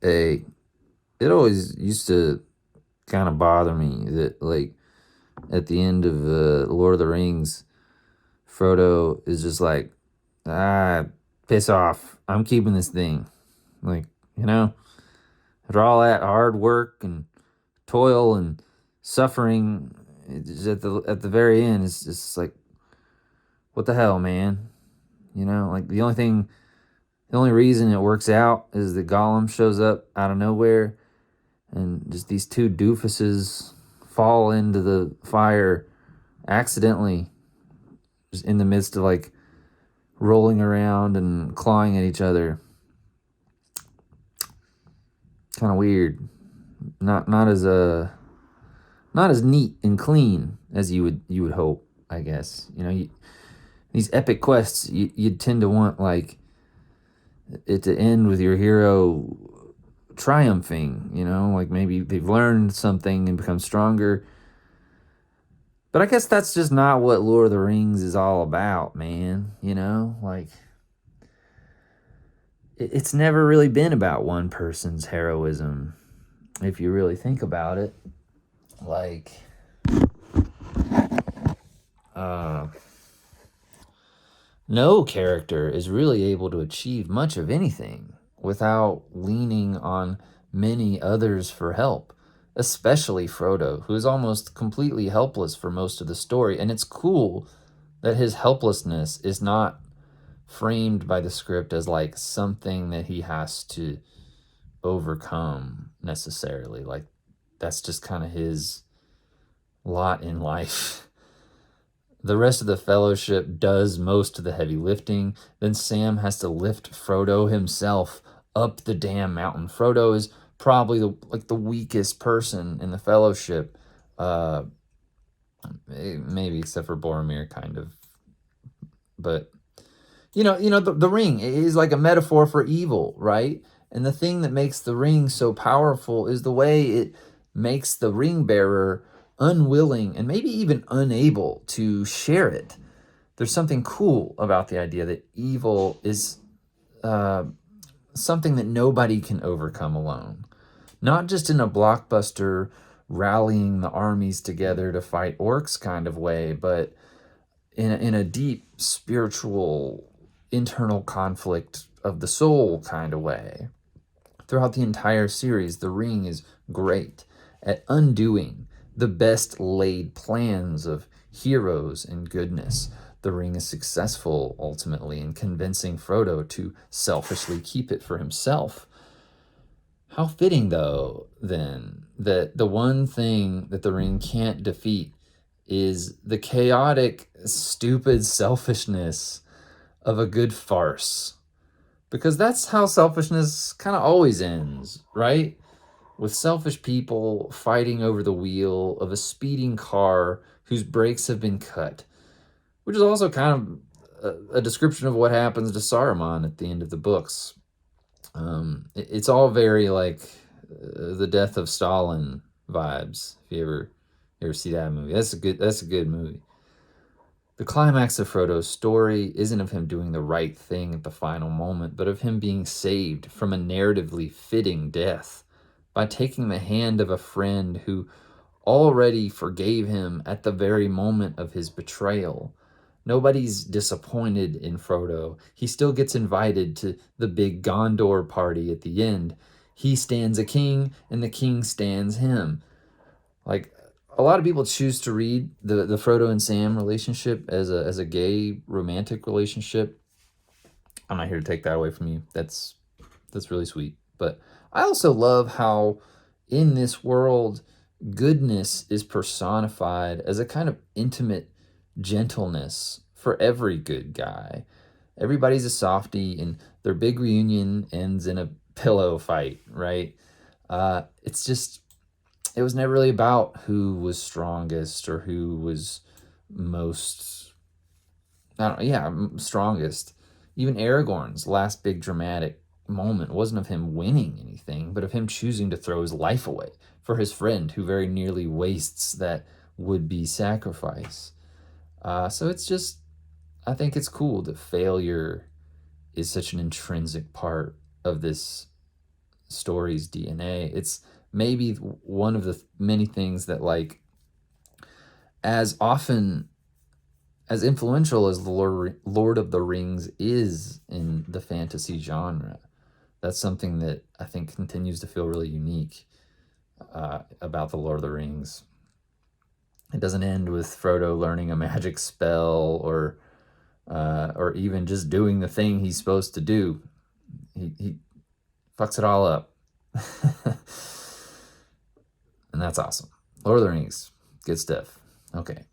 a it always used to kind of bother me that, like, at the end of Lord of the Rings, Frodo is just like, ah, piss off. I'm keeping this thing. Like, you know, after all that hard work and toil and suffering, at the very end, it's just like, what the hell, man? You know, like the only reason it works out is that Gollum shows up out of nowhere, and just these two doofuses fall into the fire accidentally, just in the midst of like rolling around and clawing at each other. Kind of weird. Not as neat and clean as you would hope, I guess. These epic quests, you'd tend to want like it to end with your hero triumphing. Like maybe they've learned something and become stronger. But I guess that's just not what Lord of the Rings is all about, man. Like it's never really been about one person's heroism, if you really think about it. Like, uh, no character is really able to achieve much of anything without leaning on many others for help, especially Frodo, who is almost completely helpless for most of the story. And it's cool that his helplessness is not framed by the script as like something that he has to overcome necessarily. Like, that's just kind of his lot in life. The rest of the fellowship does most of the heavy lifting. Then Sam has to lift Frodo himself up the damn mountain. Frodo is probably the weakest person in the fellowship. Uh, maybe except for Boromir, kind of. But the ring is like a metaphor for evil, right? And the thing that makes the ring so powerful is the way it makes the ring bearer unwilling and maybe even unable to share it. There's something cool about the idea that evil is uh, something that nobody can overcome alone. Not just in a blockbuster rallying the armies together to fight orcs kind of way, but in a deep spiritual internal conflict of the soul kind of way. Throughout the entire series, The Ring is great at undoing the best laid plans of heroes and goodness. The Ring is successful ultimately in convincing Frodo to selfishly keep it for himself. How fitting, though, then, that the one thing that the Ring can't defeat is the chaotic, stupid selfishness of a good farce. Because that's how selfishness kind of always ends, right? With selfish people fighting over the wheel of a speeding car whose brakes have been cut, which is also kind of a description of what happens to Saruman at the end of the books. It's all very like the death of Stalin vibes. If you ever see that movie, that's a good movie. The climax of Frodo's story isn't of him doing the right thing at the final moment, but of him being saved from a narratively fitting death by taking the hand of a friend who already forgave him at the very moment of his betrayal. Nobody's disappointed in Frodo. He still gets invited to the big Gondor party at the end. He stands a king, and the king stands him. Like, a lot of people choose to read the Frodo and Sam relationship as a gay romantic relationship. I'm not here to take that away from you. That's really sweet. But I also love how in this world goodness is personified as a kind of intimate gentleness for every good guy. Everybody's a softie, and their big reunion ends in a pillow fight, right? It's just it was never really about who was strongest or who was most, I don't know, yeah, strongest. Even Aragorn's last big dramatic moment wasn't of him winning anything, but of him choosing to throw his life away for his friend who very nearly wastes that would be sacrifice. So it's just, I think it's cool that failure is such an intrinsic part of this story's DNA. It's maybe one of the many things that, like, as often as influential as the Lord of the Rings is in the fantasy genre, that's something that I think continues to feel really unique about the Lord of the Rings. It doesn't end with Frodo learning a magic spell or even just doing the thing he's supposed to do. He fucks it all up. And that's awesome. Lord of the Rings, good stuff. Okay.